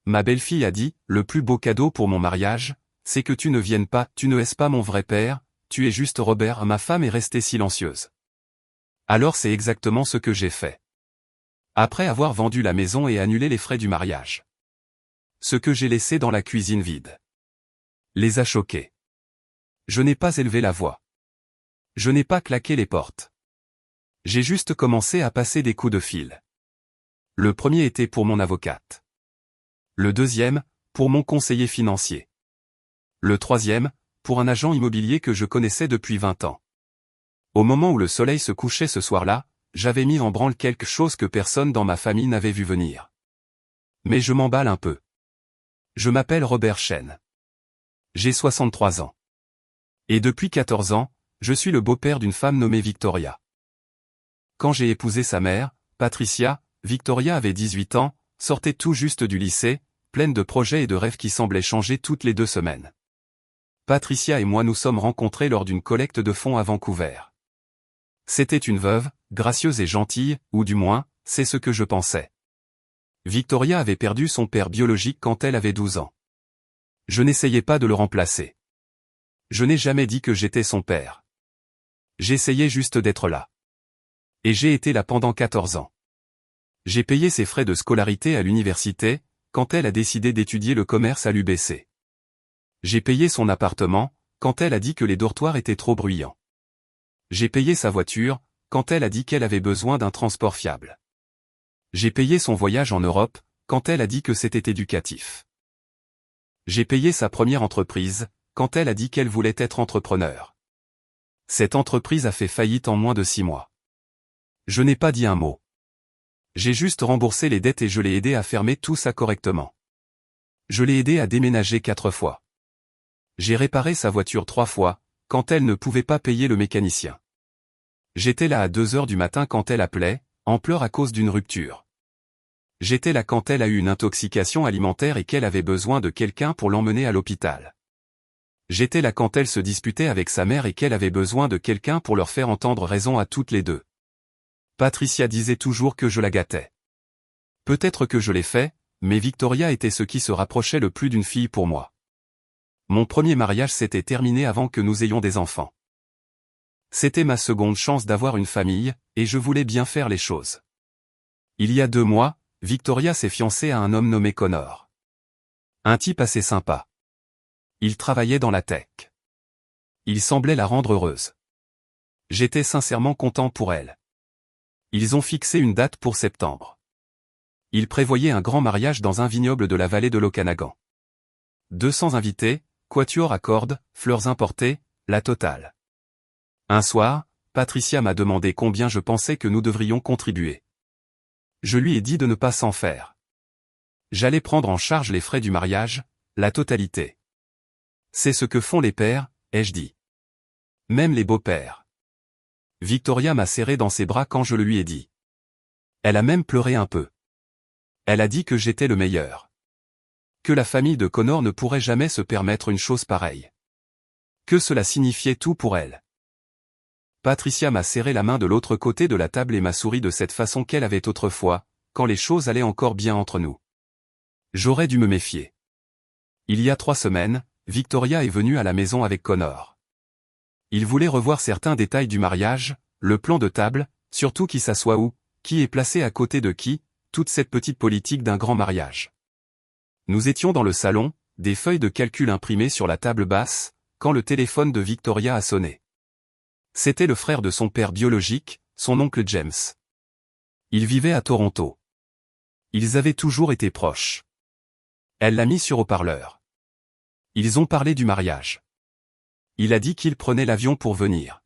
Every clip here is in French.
ma belle-fille a dit, le plus beau cadeau pour mon mariage, c'est que tu ne viennes pas, tu ne es pas mon vrai père, tu es juste Robert. Ma femme est restée silencieuse. Alors c'est exactement ce que j'ai fait. Après avoir vendu la maison et annulé les frais du mariage. Ce que j'ai laissé dans la cuisine vide les a choqués. Je n'ai pas élevé la voix. Je n'ai pas claqué les portes. J'ai juste commencé à passer des coups de fil. Le premier était pour mon avocate. Le deuxième, pour mon conseiller financier. Le troisième, pour un agent immobilier que je connaissais depuis 20 ans. Au moment où le soleil se couchait ce soir-là, j'avais mis en branle quelque chose que personne dans ma famille n'avait vu venir. Mais je m'emballe un peu. Je m'appelle Robert Chen. J'ai 63 ans. Et depuis 14 ans, je suis le beau-père d'une femme nommée Victoria. Quand j'ai épousé sa mère, Patricia, Victoria avait 18 ans, sortait tout juste du lycée, pleine de projets et de rêves qui semblaient changer toutes les 2 semaines. Patricia et moi nous sommes rencontrés lors d'une collecte de fonds à Vancouver. C'était une veuve, gracieuse et gentille, ou du moins, c'est ce que je pensais. Victoria avait perdu son père biologique quand elle avait 12 ans. Je n'essayais pas de le remplacer. Je n'ai jamais dit que j'étais son père. J'essayais juste d'être là. Et j'ai été là pendant 14 ans. J'ai payé ses frais de scolarité à l'université, quand elle a décidé d'étudier le commerce à l'UBC. J'ai payé son appartement, quand elle a dit que les dortoirs étaient trop bruyants. J'ai payé sa voiture, quand elle a dit qu'elle avait besoin d'un transport fiable. J'ai payé son voyage en Europe, quand elle a dit que c'était éducatif. J'ai payé sa première entreprise, quand elle a dit qu'elle voulait être entrepreneur. Cette entreprise a fait faillite en moins de 6 mois. Je n'ai pas dit un mot. J'ai juste remboursé les dettes et je l'ai aidé à fermer tout ça correctement. Je l'ai aidé à déménager 4 fois. J'ai réparé sa voiture 3 fois, quand elle ne pouvait pas payer le mécanicien. J'étais là à 2 heures du matin quand elle appelait, en pleurs à cause d'une rupture. J'étais là quand elle a eu une intoxication alimentaire et qu'elle avait besoin de quelqu'un pour l'emmener à l'hôpital. J'étais là quand elle se disputait avec sa mère et qu'elle avait besoin de quelqu'un pour leur faire entendre raison à toutes les deux. Patricia disait toujours que je la gâtais. Peut-être que je l'ai fait, mais Victoria était ce qui se rapprochait le plus d'une fille pour moi. Mon premier mariage s'était terminé avant que nous ayons des enfants. C'était ma seconde chance d'avoir une famille, et je voulais bien faire les choses. Il y a 2 mois, Victoria s'est fiancée à un homme nommé Connor. Un type assez sympa. Il travaillait dans la tech. Il semblait la rendre heureuse. J'étais sincèrement content pour elle. Ils ont fixé une date pour septembre. Ils prévoyaient un grand mariage dans un vignoble de la vallée de l'Okanagan. 200 invités, quatuor à cordes, fleurs importées, la totale. Un soir, Patricia m'a demandé combien je pensais que nous devrions contribuer. Je lui ai dit de ne pas s'en faire. J'allais prendre en charge les frais du mariage, la totalité. C'est ce que font les pères, ai-je dit. Même les beaux-pères. Victoria m'a serré dans ses bras quand je le lui ai dit. Elle a même pleuré un peu. Elle a dit que j'étais le meilleur. Que la famille de Connor ne pourrait jamais se permettre une chose pareille. Que cela signifiait tout pour elle. Patricia m'a serré la main de l'autre côté de la table et m'a souri de cette façon qu'elle avait autrefois, quand les choses allaient encore bien entre nous. J'aurais dû me méfier. Il y a 3 semaines, Victoria est venue à la maison avec Connor. Il voulait revoir certains détails du mariage, le plan de table, surtout qui s'assoit où, qui est placé à côté de qui, toute cette petite politique d'un grand mariage. Nous étions dans le salon, des feuilles de calcul imprimées sur la table basse, quand le téléphone de Victoria a sonné. C'était le frère de son père biologique, son oncle James. Il vivait à Toronto. Ils avaient toujours été proches. Elle l'a mis sur haut-parleur. Ils ont parlé du mariage. Il a dit qu'il prenait l'avion pour venir.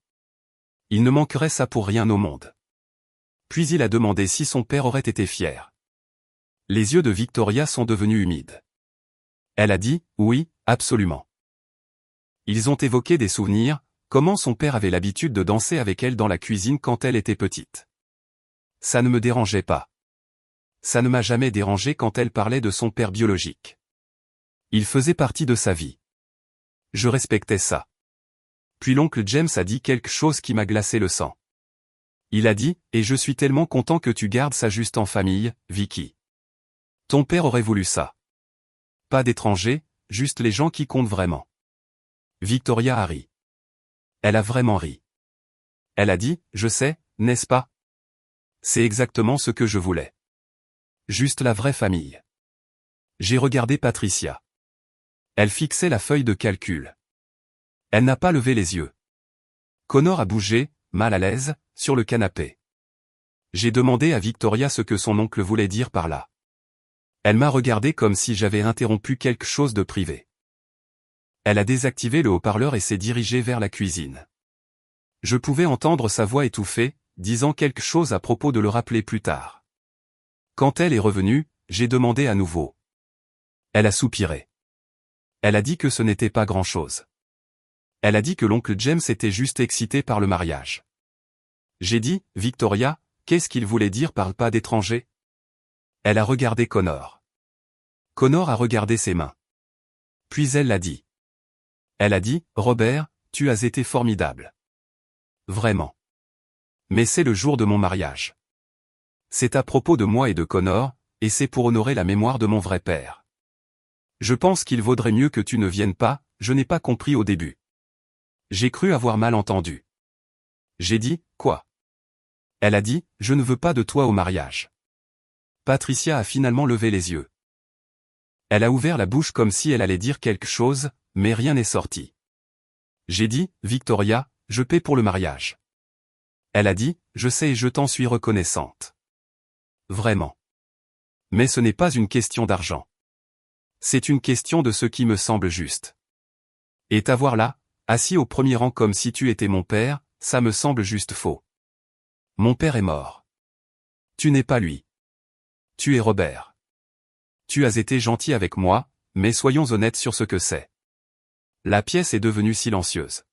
Il ne manquerait ça pour rien au monde. Puis il a demandé si son père aurait été fier. Les yeux de Victoria sont devenus humides. Elle a dit, oui, absolument. Ils ont évoqué des souvenirs, comment son père avait l'habitude de danser avec elle dans la cuisine quand elle était petite. Ça ne me dérangeait pas. Ça ne m'a jamais dérangé quand elle parlait de son père biologique. Il faisait partie de sa vie. Je respectais ça. Puis l'oncle James a dit quelque chose qui m'a glacé le sang. Il a dit, et je suis tellement content que tu gardes ça juste en famille, Vicky. Ton père aurait voulu ça. pas d'étrangers, juste les gens qui comptent vraiment. Victoria a ri. Elle a vraiment ri. Elle a dit, je sais, n'est-ce pas? C'est exactement ce que je voulais. Juste la vraie famille. J'ai regardé Patricia. Elle fixait la feuille de calcul. Elle n'a pas levé les yeux. Connor a bougé, mal à l'aise, sur le canapé. J'ai demandé à Victoria ce que son oncle voulait dire par là. Elle m'a regardé comme si j'avais interrompu quelque chose de privé. Elle a désactivé le haut-parleur et s'est dirigée vers la cuisine. Je pouvais entendre sa voix étouffée, disant quelque chose à propos de le rappeler plus tard. Quand elle est revenue, j'ai demandé à nouveau. Elle a soupiré. Elle a dit que ce n'était pas grand-chose. Elle a dit que l'oncle James était juste excité par le mariage. J'ai dit, Victoria, qu'est-ce qu'il voulait dire par pas d'étranger? Elle a regardé Connor. Connor a regardé ses mains. Puis elle l'a dit. Elle a dit, Robert, tu as été formidable. Vraiment. Mais c'est le jour de mon mariage. C'est à propos de moi et de Connor, et c'est pour honorer la mémoire de mon vrai père. Je pense qu'il vaudrait mieux que tu ne viennes pas, je n'ai pas compris au début. J'ai cru avoir mal entendu. J'ai dit, quoi? Elle a dit, je ne veux pas de toi au mariage. Patricia a finalement levé les yeux. Elle a ouvert la bouche comme si elle allait dire quelque chose, mais rien n'est sorti. J'ai dit, Victoria, je paie pour le mariage. Elle a dit, je sais et je t'en suis reconnaissante. Vraiment. Mais ce n'est pas une question d'argent. C'est une question de ce qui me semble juste. Et t'avoir là, assis au premier rang comme si tu étais mon père, ça me semble juste faux. Mon père est mort. Tu n'es pas lui. Tu es Robert. Tu as été gentil avec moi, mais soyons honnêtes sur ce que c'est. La pièce est devenue silencieuse.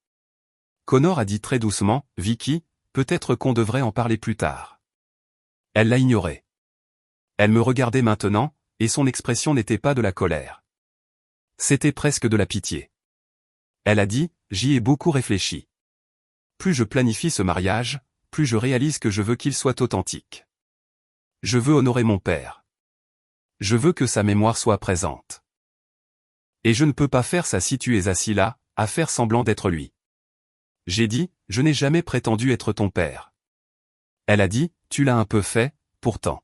Connor a dit très doucement, Vicky, peut-être qu'on devrait en parler plus tard. Elle l'a ignoré. Elle me regardait maintenant, et son expression n'était pas de la colère. C'était presque de la pitié. Elle a dit, j'y ai beaucoup réfléchi. Plus je planifie ce mariage, plus je réalise que je veux qu'il soit authentique. Je veux honorer mon père. Je veux que sa mémoire soit présente. Et je ne peux pas faire ça si tu es assis là, à faire semblant d'être lui. J'ai dit, je n'ai jamais prétendu être ton père. Elle a dit, tu l'as un peu fait, pourtant.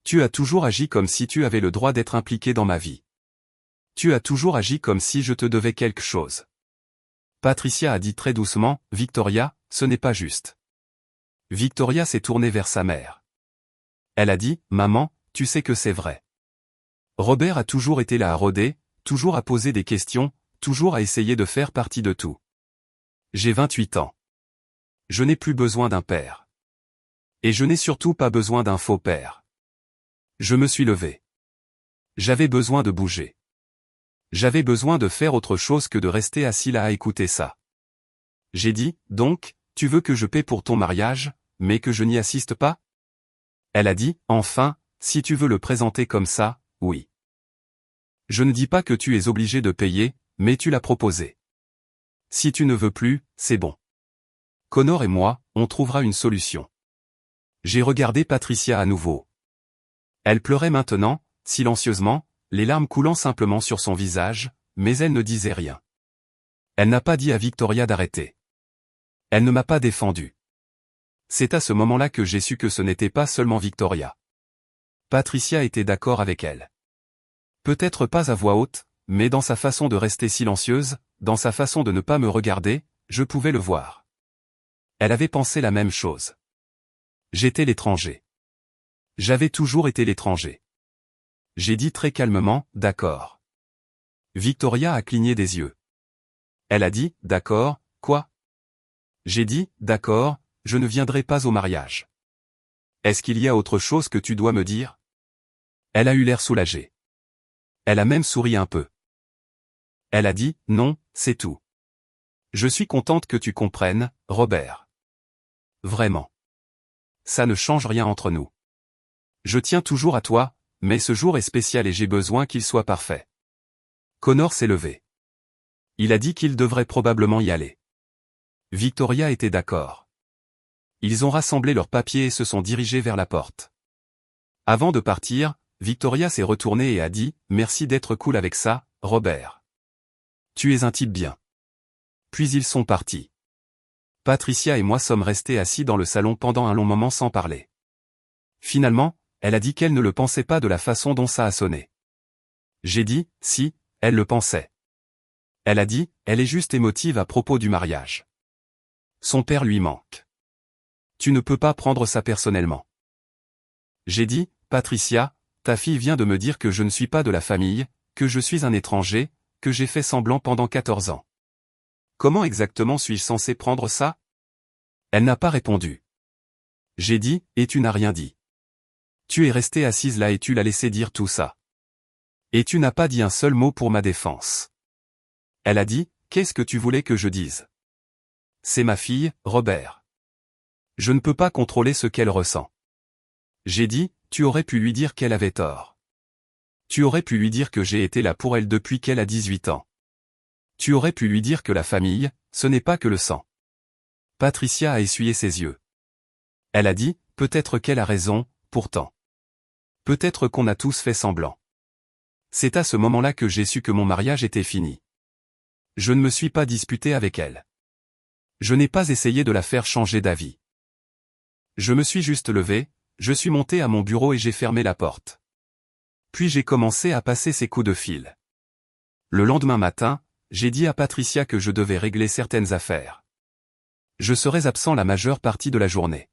Tu as toujours agi comme si tu avais le droit d'être impliqué dans ma vie. Tu as toujours agi comme si je te devais quelque chose. Patricia a dit très doucement, Victoria, ce n'est pas juste. Victoria s'est tournée vers sa mère. Elle a dit, maman, tu sais que c'est vrai. Robert a toujours été là à rôder, toujours à poser des questions, toujours à essayer de faire partie de tout. J'ai 28 ans. Je n'ai plus besoin d'un père. Et je n'ai surtout pas besoin d'un faux père. Je me suis levé. J'avais besoin de bouger. J'avais besoin de faire autre chose que de rester assis là à écouter ça. J'ai dit, donc, tu veux que je paie pour ton mariage, mais que je n'y assiste pas? Elle a dit, enfin, si tu veux le présenter comme ça, oui. Je ne dis pas que tu es obligé de payer, mais tu l'as proposé. Si tu ne veux plus, c'est bon. Connor et moi, on trouvera une solution. J'ai regardé Patricia à nouveau. Elle pleurait maintenant, silencieusement, les larmes coulant simplement sur son visage, mais elle ne disait rien. Elle n'a pas dit à Victoria d'arrêter. Elle ne m'a pas défendu. C'est à ce moment-là que j'ai su que ce n'était pas seulement Victoria. Patricia était d'accord avec elle. Peut-être pas à voix haute, mais dans sa façon de rester silencieuse, dans sa façon de ne pas me regarder, je pouvais le voir. Elle avait pensé la même chose. J'étais l'étranger. J'avais toujours été l'étranger. J'ai dit très calmement, d'accord. Victoria a cligné des yeux. Elle a dit, d'accord, quoi? J'ai dit, d'accord, je ne viendrai pas au mariage. Est-ce qu'il y a autre chose que tu dois me dire? Elle a eu l'air soulagée. Elle a même souri un peu. Elle a dit, non, c'est tout. Je suis contente que tu comprennes, Robert. Vraiment. Ça ne change rien entre nous. Je tiens toujours à toi, mais ce jour est spécial et j'ai besoin qu'il soit parfait. Connor s'est levé. Il a dit qu'il devrait probablement y aller. Victoria était d'accord. Ils ont rassemblé leurs papiers et se sont dirigés vers la porte. Avant de partir, Victoria s'est retournée et a dit « Merci d'être cool avec ça, Robert. Tu es un type bien. » Puis ils sont partis. Patricia et moi sommes restés assis dans le salon pendant un long moment sans parler. Finalement, elle a dit qu'elle ne le pensait pas de la façon dont ça a sonné. J'ai dit « Si, elle le pensait. » Elle a dit « Elle est juste émotive à propos du mariage. Son père lui manque. Tu ne peux pas prendre ça personnellement. » J'ai dit « Patricia, ta fille vient de me dire que je ne suis pas de la famille, que je suis un étranger, que j'ai fait semblant pendant 14 ans. Comment exactement suis-je censé prendre ça ?» Elle n'a pas répondu. J'ai dit « Et tu n'as rien dit. Tu es restée assise là et tu l'as laissé dire tout ça. Et tu n'as pas dit un seul mot pour ma défense. » Elle a dit « Qu'est-ce que tu voulais que je dise ? C'est ma fille, Robert. Je ne peux pas contrôler ce qu'elle ressent. » J'ai dit « Tu aurais pu lui dire qu'elle avait tort. Tu aurais pu lui dire que j'ai été là pour elle depuis qu'elle a 18 ans. Tu aurais pu lui dire que la famille, ce n'est pas que le sang. » Patricia a essuyé ses yeux. Elle a dit « Peut-être qu'elle a raison, pourtant. Peut-être qu'on a tous fait semblant. » C'est à ce moment-là que j'ai su que mon mariage était fini. Je ne me suis pas disputé avec elle. Je n'ai pas essayé de la faire changer d'avis. Je me suis juste levé, je suis monté à mon bureau et j'ai fermé la porte. Puis j'ai commencé à passer ses coups de fil. Le lendemain matin, j'ai dit à Patricia que je devais régler certaines affaires. Je serais absent la majeure partie de la journée.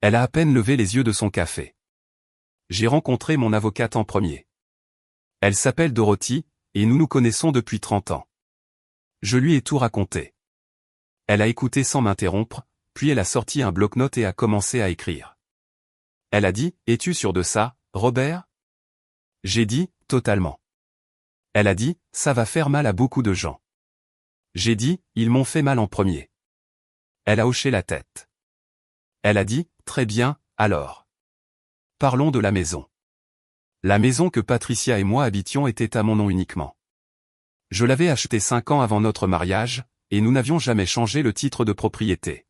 Elle a à peine levé les yeux de son café. J'ai rencontré mon avocate en premier. Elle s'appelle Dorothy, et nous nous connaissons depuis 30 ans. Je lui ai tout raconté. Elle a écouté sans m'interrompre, puis elle a sorti un bloc-notes et a commencé à écrire. Elle a dit « Es-tu sûr de ça, Robert ?» J'ai dit « Totalement. » Elle a dit « Ça va faire mal à beaucoup de gens. » J'ai dit « Ils m'ont fait mal en premier. » Elle a hoché la tête. Elle a dit « Très bien, alors. Parlons de la maison. » La maison que Patricia et moi habitions était à mon nom uniquement. Je l'avais achetée 5 ans avant notre mariage, et nous n'avions jamais changé le titre de propriété.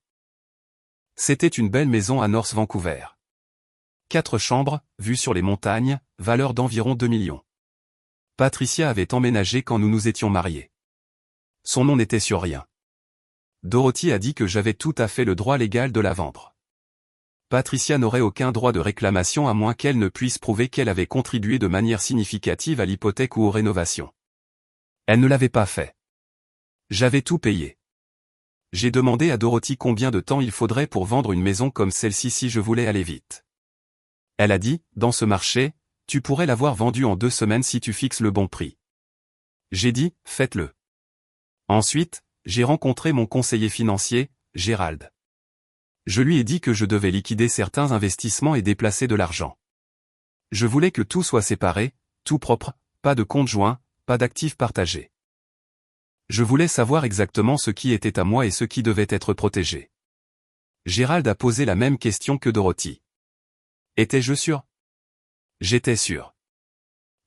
C'était une belle maison à North Vancouver. 4 chambres, vue sur les montagnes, valeur d'environ 2 millions. Patricia avait emménagé quand nous nous étions mariés. Son nom n'était sur rien. Dorothy a dit que j'avais tout à fait le droit légal de la vendre. Patricia n'aurait aucun droit de réclamation à moins qu'elle ne puisse prouver qu'elle avait contribué de manière significative à l'hypothèque ou aux rénovations. Elle ne l'avait pas fait. J'avais tout payé. J'ai demandé à Dorothy combien de temps il faudrait pour vendre une maison comme celle-ci si je voulais aller vite. Elle a dit, dans ce marché, tu pourrais l'avoir vendue en 2 semaines si tu fixes le bon prix. J'ai dit, faites-le. Ensuite, j'ai rencontré mon conseiller financier, Gérald. Je lui ai dit que je devais liquider certains investissements et déplacer de l'argent. Je voulais que tout soit séparé, tout propre, pas de compte joint, pas d'actifs partagés. Je voulais savoir exactement ce qui était à moi et ce qui devait être protégé. Gérald a posé la même question que Dorothy. Étais-je sûr ? J'étais sûr.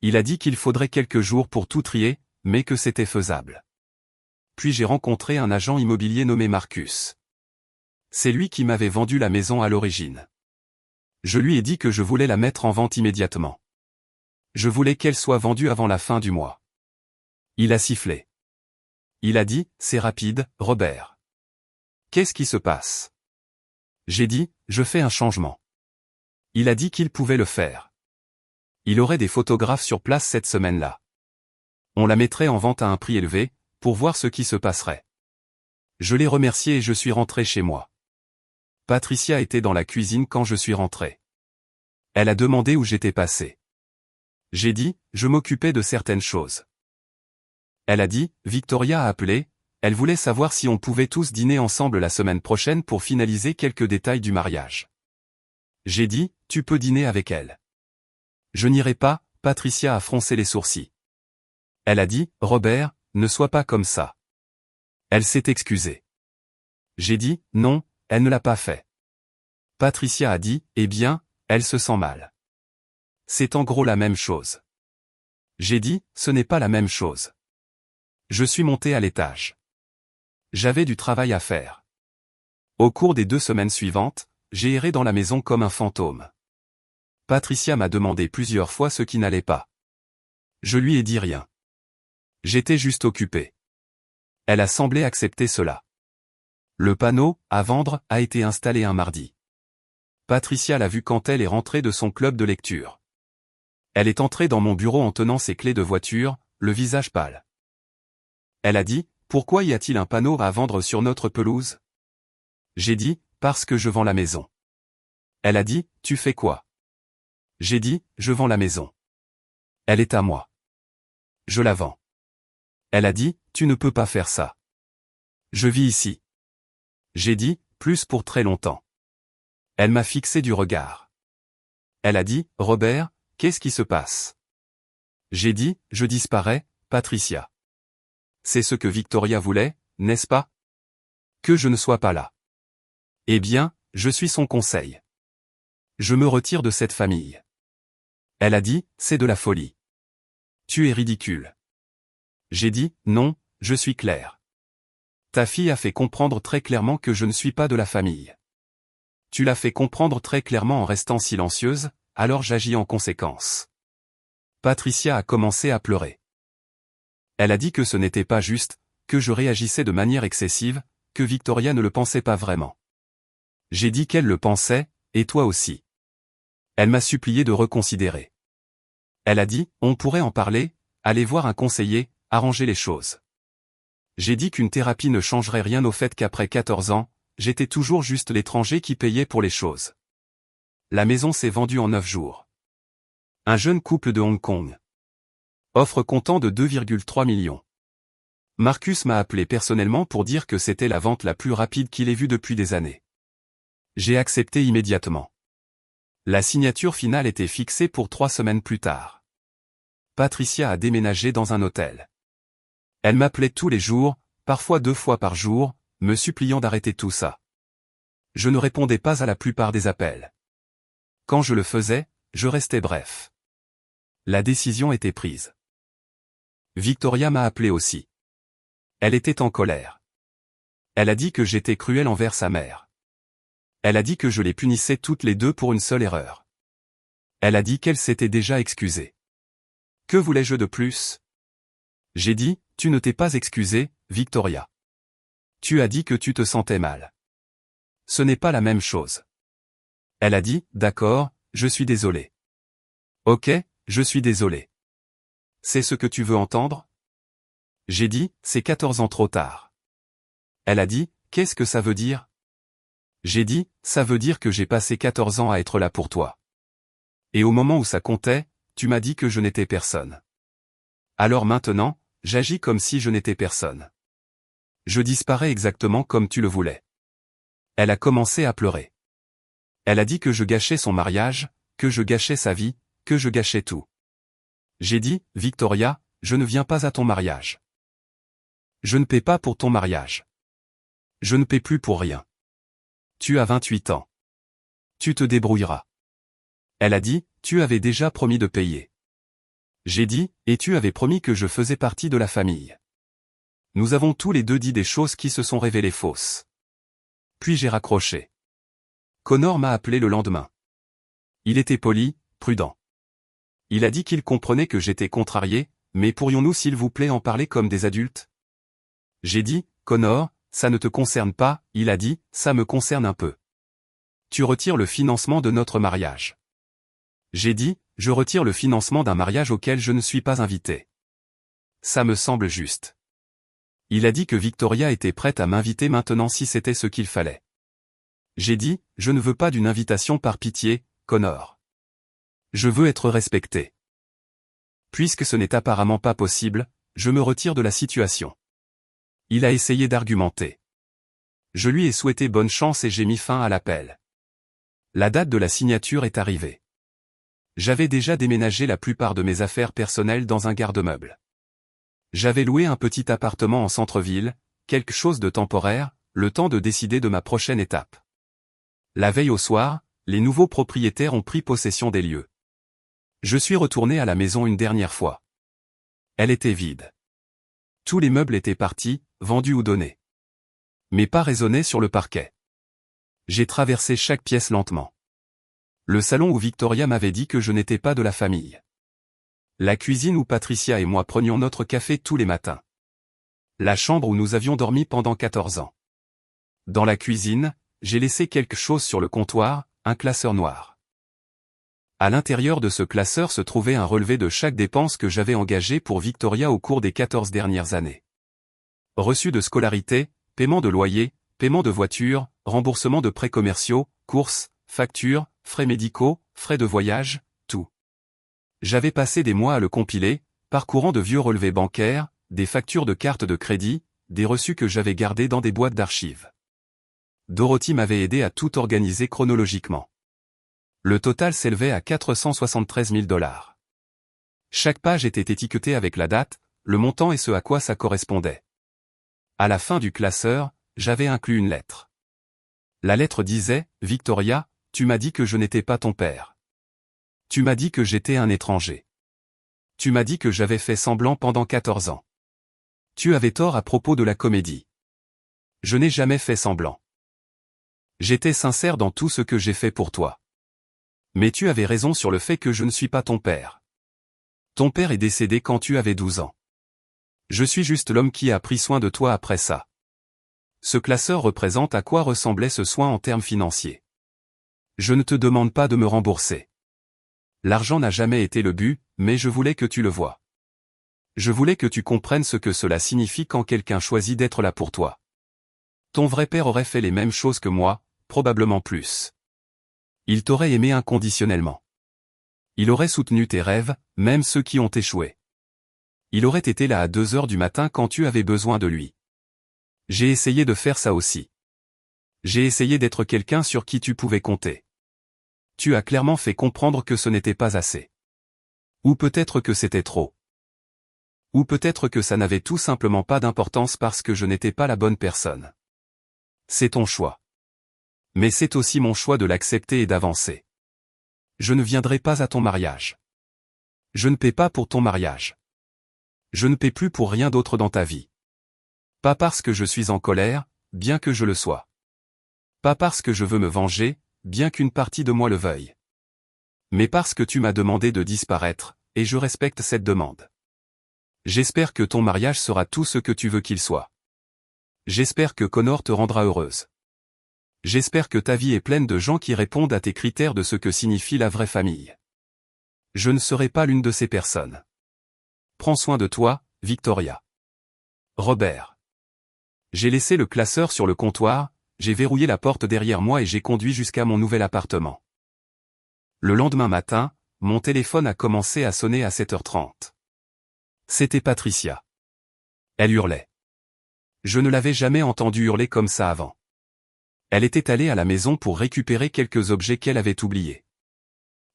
Il a dit qu'il faudrait quelques jours pour tout trier, mais que c'était faisable. Puis j'ai rencontré un agent immobilier nommé Marcus. C'est lui qui m'avait vendu la maison à l'origine. Je lui ai dit que je voulais la mettre en vente immédiatement. Je voulais qu'elle soit vendue avant la fin du mois. Il a sifflé. Il a dit, c'est rapide, Robert. Qu'est-ce qui se passe ? J'ai dit, je fais un changement. Il a dit qu'il pouvait le faire. Il aurait des photographes sur place cette semaine-là. On la mettrait en vente à un prix élevé, pour voir ce qui se passerait. Je l'ai remercié et je suis rentré chez moi. Patricia était dans la cuisine quand je suis rentré. Elle a demandé où j'étais passé. J'ai dit, je m'occupais de certaines choses. Elle a dit, Victoria a appelé, elle voulait savoir si on pouvait tous dîner ensemble la semaine prochaine pour finaliser quelques détails du mariage. J'ai dit, tu peux dîner avec elle. Je n'irai pas, Patricia a froncé les sourcils. Elle a dit, Robert, ne sois pas comme ça. Elle s'est excusée. J'ai dit, non, elle ne l'a pas fait. Patricia a dit, eh bien, elle se sent mal. C'est en gros la même chose. J'ai dit, ce n'est pas la même chose. Je suis monté à l'étage. J'avais du travail à faire. Au cours des 2 semaines suivantes, j'ai erré dans la maison comme un fantôme. Patricia m'a demandé plusieurs fois ce qui n'allait pas. Je lui ai dit rien. J'étais juste occupé. Elle a semblé accepter cela. Le panneau « À vendre » a été installé un mardi. Patricia l'a vu quand elle est rentrée de son club de lecture. Elle est entrée dans mon bureau en tenant ses clés de voiture, le visage pâle. Elle a dit « Pourquoi y a-t-il un panneau à vendre sur notre pelouse ?» J'ai dit « Parce que je vends la maison. » Elle a dit « Tu fais quoi ?» J'ai dit « Je vends la maison. Elle est à moi. Je la vends. » Elle a dit « Tu ne peux pas faire ça. Je vis ici. » J'ai dit « Plus pour très longtemps. » Elle m'a fixé du regard. Elle a dit « Robert, qu'est-ce qui se passe ?» J'ai dit « Je disparais, Patricia. » C'est ce que Victoria voulait, n'est-ce pas? Que je ne sois pas là. Eh bien, je suis son conseil. Je me retire de cette famille. Elle a dit, c'est de la folie. Tu es ridicule. J'ai dit, non, je suis clair. Ta fille a fait comprendre très clairement que je ne suis pas de la famille. Tu l'as fait comprendre très clairement en restant silencieuse, alors j'agis en conséquence. Patricia a commencé à pleurer. Elle a dit que ce n'était pas juste, que je réagissais de manière excessive, que Victoria ne le pensait pas vraiment. J'ai dit qu'elle le pensait, et toi aussi. Elle m'a supplié de reconsidérer. Elle a dit, on pourrait en parler, aller voir un conseiller, arranger les choses. J'ai dit qu'une thérapie ne changerait rien au fait qu'après 14 ans, j'étais toujours juste l'étranger qui payait pour les choses. La maison s'est vendue en 9 jours. Un jeune couple de Hong Kong. Offre comptant de 2,3 millions. Marcus m'a appelé personnellement pour dire que c'était la vente la plus rapide qu'il ait vue depuis des années. J'ai accepté immédiatement. La signature finale était fixée pour 3 semaines plus tard. Patricia a déménagé dans un hôtel. Elle m'appelait tous les jours, parfois 2 fois par jour, me suppliant d'arrêter tout ça. Je ne répondais pas à la plupart des appels. Quand je le faisais, je restais bref. La décision était prise. Victoria m'a appelé aussi. Elle était en colère. Elle a dit que j'étais cruel envers sa mère. Elle a dit que je les punissais toutes les deux pour une seule erreur. Elle a dit qu'elle s'était déjà excusée. Que voulais-je de plus? J'ai dit, tu ne t'es pas excusée, Victoria. Tu as dit que tu te sentais mal. Ce n'est pas la même chose. Elle a dit, d'accord, je suis désolé. Ok, je suis désolé. C'est ce que tu veux entendre? J'ai dit, c'est 14 ans trop tard. Elle a dit, qu'est-ce que ça veut dire? J'ai dit, ça veut dire que j'ai passé 14 ans à être là pour toi. Et au moment où ça comptait, tu m'as dit que je n'étais personne. Alors maintenant, j'agis comme si je n'étais personne. Je disparais exactement comme tu le voulais. Elle a commencé à pleurer. Elle a dit que je gâchais son mariage, que je gâchais sa vie, que je gâchais tout. J'ai dit, Victoria, je ne viens pas à ton mariage. Je ne paie pas pour ton mariage. Je ne paie plus pour rien. Tu as 28 ans. Tu te débrouilleras. Elle a dit, tu avais déjà promis de payer. J'ai dit, et tu avais promis que je faisais partie de la famille. Nous avons tous les deux dit des choses qui se sont révélées fausses. Puis j'ai raccroché. Connor m'a appelé le lendemain. Il était poli, prudent. Il a dit qu'il comprenait que j'étais contrarié, mais pourrions-nous s'il vous plaît en parler comme des adultes? J'ai dit, Connor, ça ne te concerne pas, il a dit, ça me concerne un peu. Tu retires le financement de notre mariage. J'ai dit, je retire le financement d'un mariage auquel je ne suis pas invité. Ça me semble juste. Il a dit que Victoria était prête à m'inviter maintenant si c'était ce qu'il fallait. J'ai dit, je ne veux pas d'une invitation par pitié, Connor. Je veux être respecté. Puisque ce n'est apparemment pas possible, je me retire de la situation. Il a essayé d'argumenter. Je lui ai souhaité bonne chance et j'ai mis fin à l'appel. La date de la signature est arrivée. J'avais déjà déménagé la plupart de mes affaires personnelles dans un garde-meuble. J'avais loué un petit appartement en centre-ville, quelque chose de temporaire, le temps de décider de ma prochaine étape. La veille au soir, les nouveaux propriétaires ont pris possession des lieux. Je suis retourné à la maison une dernière fois. Elle était vide. Tous les meubles étaient partis, vendus ou donnés. Mes pas résonnaient sur le parquet. J'ai traversé chaque pièce lentement. Le salon où Victoria m'avait dit que je n'étais pas de la famille. La cuisine où Patricia et moi prenions notre café tous les matins. La chambre où nous avions dormi pendant 14 ans. Dans la cuisine, j'ai laissé quelque chose sur le comptoir, un classeur noir. À l'intérieur de ce classeur se trouvait un relevé de chaque dépense que j'avais engagée pour Victoria au cours des 14 dernières années. Reçu de scolarité, paiement de loyer, paiement de voiture, remboursement de prêts commerciaux, courses, factures, frais médicaux, frais de voyage, tout. J'avais passé des mois à le compiler, parcourant de vieux relevés bancaires, des factures de cartes de crédit, des reçus que j'avais gardés dans des boîtes d'archives. Dorothy m'avait aidé à tout organiser chronologiquement. Le total s'élevait à 473 000 $. Chaque page était étiquetée avec la date, le montant et ce à quoi ça correspondait. À la fin du classeur, j'avais inclus une lettre. La lettre disait « Victoria, tu m'as dit que je n'étais pas ton père. Tu m'as dit que j'étais un étranger. Tu m'as dit que j'avais fait semblant pendant 14 ans. Tu avais tort à propos de la comédie. Je n'ai jamais fait semblant. J'étais sincère dans tout ce que j'ai fait pour toi. Mais tu avais raison sur le fait que je ne suis pas ton père. Ton père est décédé quand tu avais 12 ans. Je suis juste l'homme qui a pris soin de toi après ça. » Ce classeur représente à quoi ressemblait ce soin en termes financiers. Je ne te demande pas de me rembourser. L'argent n'a jamais été le but, mais je voulais que tu le vois. Je voulais que tu comprennes ce que cela signifie quand quelqu'un choisit d'être là pour toi. Ton vrai père aurait fait les mêmes choses que moi, probablement plus. Il t'aurait aimé inconditionnellement. Il aurait soutenu tes rêves, même ceux qui ont échoué. Il aurait été là à 2 heures du matin quand tu avais besoin de lui. J'ai essayé de faire ça aussi. J'ai essayé d'être quelqu'un sur qui tu pouvais compter. Tu as clairement fait comprendre que ce n'était pas assez. Ou peut-être que c'était trop. Ou peut-être que ça n'avait tout simplement pas d'importance parce que je n'étais pas la bonne personne. C'est ton choix. Mais c'est aussi mon choix de l'accepter et d'avancer. Je ne viendrai pas à ton mariage. Je ne paie pas pour ton mariage. Je ne paie plus pour rien d'autre dans ta vie. Pas parce que je suis en colère, bien que je le sois. Pas parce que je veux me venger, bien qu'une partie de moi le veuille. Mais parce que tu m'as demandé de disparaître, et je respecte cette demande. J'espère que ton mariage sera tout ce que tu veux qu'il soit. J'espère que Connor te rendra heureuse. J'espère que ta vie est pleine de gens qui répondent à tes critères de ce que signifie la vraie famille. Je ne serai pas l'une de ces personnes. Prends soin de toi, Victoria. Robert. J'ai laissé le classeur sur le comptoir, j'ai verrouillé la porte derrière moi et j'ai conduit jusqu'à mon nouvel appartement. Le lendemain matin, mon téléphone a commencé à sonner à 7h30. C'était Patricia. Elle hurlait. Je ne l'avais jamais entendue hurler comme ça avant. Elle était allée à la maison pour récupérer quelques objets qu'elle avait oubliés.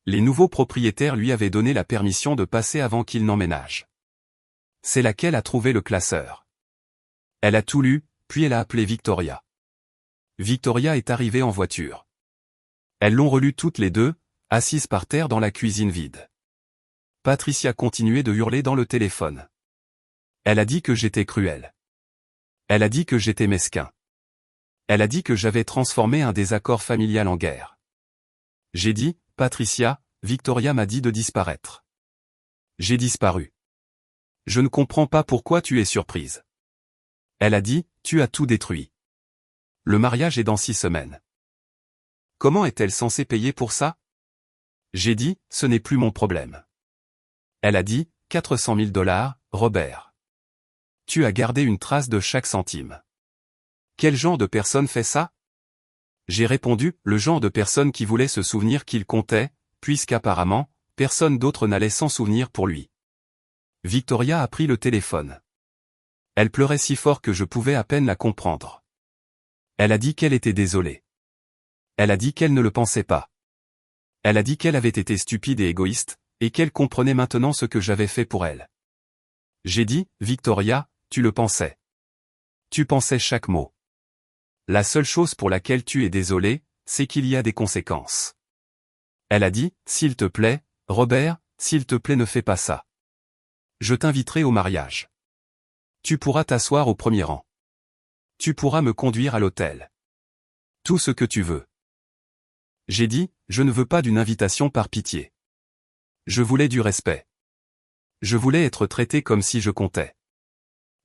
Les nouveaux propriétaires lui avaient donné la permission de passer avant qu'il n'emménage. C'est là qu'elle a trouvé le classeur. Elle a tout lu, puis elle a appelé Victoria. Victoria est arrivée en voiture. Elles l'ont relu toutes les deux, assises par terre dans la cuisine vide. Patricia continuait de hurler dans le téléphone. Elle a dit que j'étais cruel. Elle a dit que j'étais mesquin. Elle a dit que j'avais transformé un désaccord familial en guerre. J'ai dit, Patricia, Victoria m'a dit de disparaître. J'ai disparu. Je ne comprends pas pourquoi tu es surprise. Elle a dit, tu as tout détruit. Le mariage est dans 6 semaines. Comment est-elle censée payer pour ça? J'ai dit, ce n'est plus mon problème. Elle a dit, 400 000 $, Robert. Tu as gardé une trace de chaque centime. Quel genre de personne fait ça? J'ai répondu, le genre de personne qui voulait se souvenir qu'il comptait, puisqu'apparemment, personne d'autre n'allait s'en souvenir pour lui. Victoria a pris le téléphone. Elle pleurait si fort que je pouvais à peine la comprendre. Elle a dit qu'elle était désolée. Elle a dit qu'elle ne le pensait pas. Elle a dit qu'elle avait été stupide et égoïste, et qu'elle comprenait maintenant ce que j'avais fait pour elle. J'ai dit, Victoria, tu le pensais. Tu pensais chaque mot. La seule chose pour laquelle tu es désolée, c'est qu'il y a des conséquences. Elle a dit, s'il te plaît, Robert, s'il te plaît ne fais pas ça. Je t'inviterai au mariage. Tu pourras t'asseoir au premier rang. Tu pourras me conduire à l'hôtel. Tout ce que tu veux. J'ai dit, je ne veux pas d'une invitation par pitié. Je voulais du respect. Je voulais être traité comme si je comptais.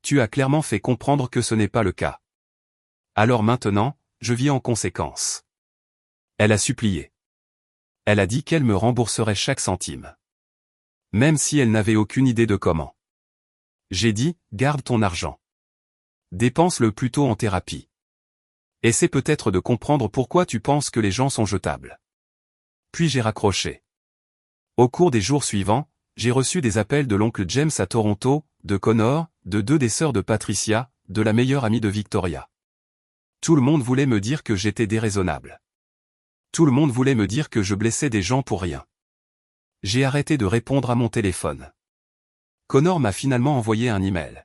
Tu as clairement fait comprendre que ce n'est pas le cas. Alors maintenant, je vis en conséquence. Elle a supplié. Elle a dit qu'elle me rembourserait chaque centime. Même si elle n'avait aucune idée de comment. J'ai dit, garde ton argent. Dépense-le plutôt en thérapie. Essaie peut-être de comprendre pourquoi tu penses que les gens sont jetables. Puis j'ai raccroché. Au cours des jours suivants, j'ai reçu des appels de l'oncle James à Toronto, de Connor, de deux des sœurs de Patricia, de la meilleure amie de Victoria. Tout le monde voulait me dire que j'étais déraisonnable. Tout le monde voulait me dire que je blessais des gens pour rien. J'ai arrêté de répondre à mon téléphone. Connor m'a finalement envoyé un email.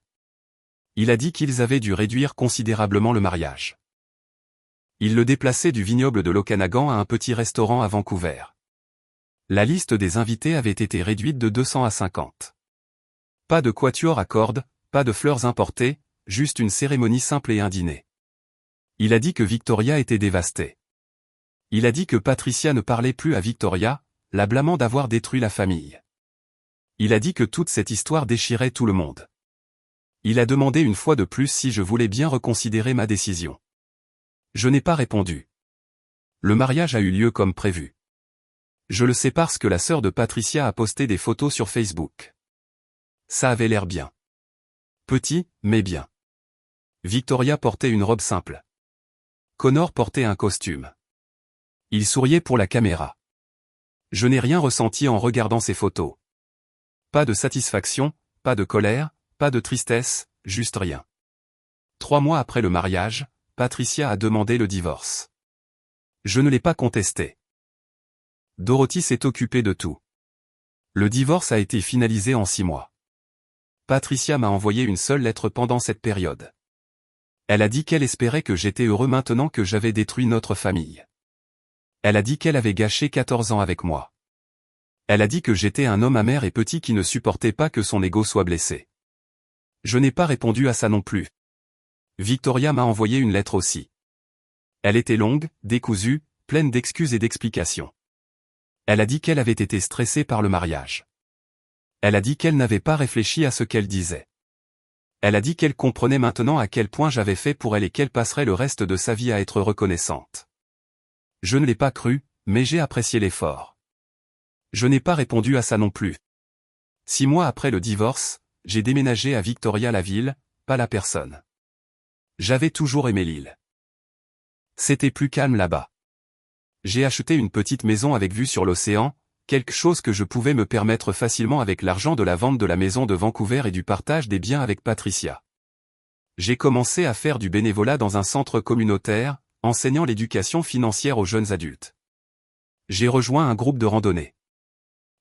Il a dit qu'ils avaient dû réduire considérablement le mariage. Il le déplaçait du vignoble de l'Okanagan à un petit restaurant à Vancouver. La liste des invités avait été réduite de 200 à 50. Pas de quatuor à cordes, pas de fleurs importées, juste une cérémonie simple et un dîner. Il a dit que Victoria était dévastée. Il a dit que Patricia ne parlait plus à Victoria, la blâmant d'avoir détruit la famille. Il a dit que toute cette histoire déchirait tout le monde. Il a demandé une fois de plus si je voulais bien reconsidérer ma décision. Je n'ai pas répondu. Le mariage a eu lieu comme prévu. Je le sais parce que la sœur de Patricia a posté des photos sur Facebook. Ça avait l'air bien. Petit, mais bien. Victoria portait une robe simple. Connor portait un costume. Il souriait pour la caméra. Je n'ai rien ressenti en regardant ces photos. Pas de satisfaction, pas de colère, pas de tristesse, juste rien. 3 mois après le mariage, Patricia a demandé le divorce. Je ne l'ai pas contesté. Dorothy s'est occupée de tout. Le divorce a été finalisé en 6 mois. Patricia m'a envoyé une seule lettre pendant cette période. Elle a dit qu'elle espérait que j'étais heureux maintenant que j'avais détruit notre famille. Elle a dit qu'elle avait gâché 14 ans avec moi. Elle a dit que j'étais un homme amer et petit qui ne supportait pas que son ego soit blessé. Je n'ai pas répondu à ça non plus. Victoria m'a envoyé une lettre aussi. Elle était longue, décousue, pleine d'excuses et d'explications. Elle a dit qu'elle avait été stressée par le mariage. Elle a dit qu'elle n'avait pas réfléchi à ce qu'elle disait. Elle a dit qu'elle comprenait maintenant à quel point j'avais fait pour elle et qu'elle passerait le reste de sa vie à être reconnaissante. Je ne l'ai pas cru, mais j'ai apprécié l'effort. Je n'ai pas répondu à ça non plus. 6 mois après le divorce, j'ai déménagé à Victoria la ville, pas la personne. J'avais toujours aimé l'île. C'était plus calme là-bas. J'ai acheté une petite maison avec vue sur l'océan, quelque chose que je pouvais me permettre facilement avec l'argent de la vente de la maison de Vancouver et du partage des biens avec Patricia. J'ai commencé à faire du bénévolat dans un centre communautaire, enseignant l'éducation financière aux jeunes adultes. J'ai rejoint un groupe de randonnée.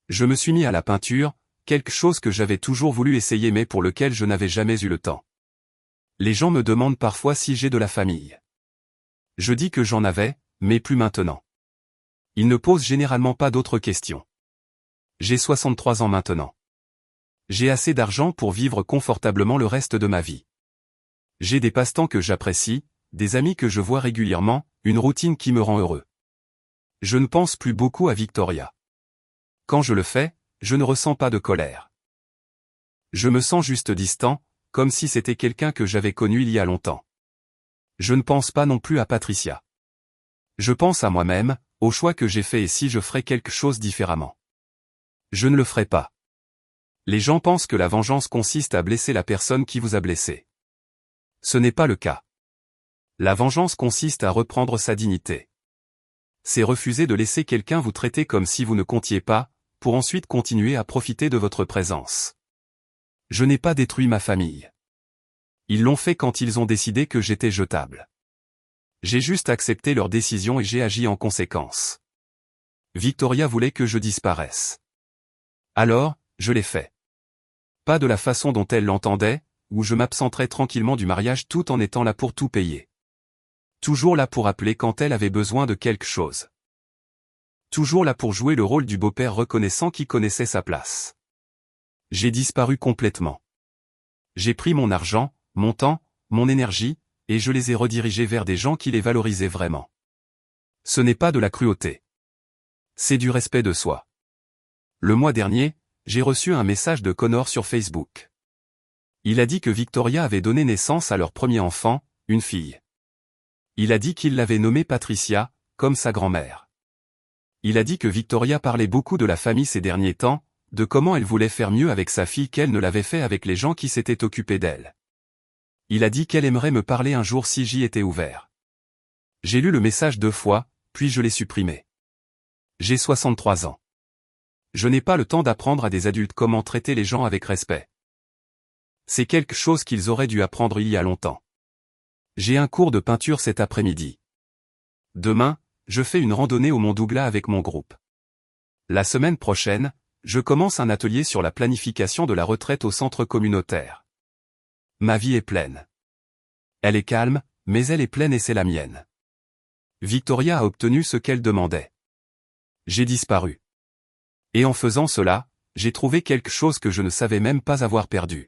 Je me suis mis à la peinture, quelque chose que j'avais toujours voulu essayer mais pour lequel je n'avais jamais eu le temps. Les gens me demandent parfois si j'ai de la famille. Je dis que j'en avais, mais plus maintenant. Ils ne posent généralement pas d'autres questions. J'ai 63 ans maintenant. J'ai assez d'argent pour vivre confortablement le reste de ma vie. J'ai des passe-temps que j'apprécie, des amis que je vois régulièrement, une routine qui me rend heureux. Je ne pense plus beaucoup à Victoria. Quand je le fais, je ne ressens pas de colère. Je me sens juste distant, comme si c'était quelqu'un que j'avais connu il y a longtemps. Je ne pense pas non plus à Patricia. Je pense à moi-même, au choix que j'ai fait et si je ferais quelque chose différemment. Je ne le ferai pas. Les gens pensent que la vengeance consiste à blesser la personne qui vous a blessé. Ce n'est pas le cas. La vengeance consiste à reprendre sa dignité. C'est refuser de laisser quelqu'un vous traiter comme si vous ne comptiez pas, pour ensuite continuer à profiter de votre présence. Je n'ai pas détruit ma famille. Ils l'ont fait quand ils ont décidé que j'étais jetable. J'ai juste accepté leur décision et j'ai agi en conséquence. Victoria voulait que je disparaisse. Alors, je l'ai fait. Pas de la façon dont elle l'entendait, où je m'absenterais tranquillement du mariage tout en étant là pour tout payer. Toujours là pour appeler quand elle avait besoin de quelque chose. Toujours là pour jouer le rôle du beau-père reconnaissant qui connaissait sa place. J'ai disparu complètement. J'ai pris mon argent, mon temps, mon énergie, et je les ai redirigés vers des gens qui les valorisaient vraiment. Ce n'est pas de la cruauté. C'est du respect de soi. Le mois dernier, j'ai reçu un message de Connor sur Facebook. Il a dit que Victoria avait donné naissance à leur premier enfant, une fille. Il a dit qu'il l'avait nommée Patricia, comme sa grand-mère. Il a dit que Victoria parlait beaucoup de la famille ces derniers temps, de comment elle voulait faire mieux avec sa fille qu'elle ne l'avait fait avec les gens qui s'étaient occupés d'elle. Il a dit qu'elle aimerait me parler un jour si j'y étais ouvert. J'ai lu le message 2 fois, puis je l'ai supprimé. J'ai 63 ans. Je n'ai pas le temps d'apprendre à des adultes comment traiter les gens avec respect. C'est quelque chose qu'ils auraient dû apprendre il y a longtemps. J'ai un cours de peinture cet après-midi. Demain, je fais une randonnée au Mont Douglas avec mon groupe. La semaine prochaine, je commence un atelier sur la planification de la retraite au centre communautaire. Ma vie est pleine. Elle est calme, mais elle est pleine et c'est la mienne. Victoria a obtenu ce qu'elle demandait. J'ai disparu. Et en faisant cela, j'ai trouvé quelque chose que je ne savais même pas avoir perdu.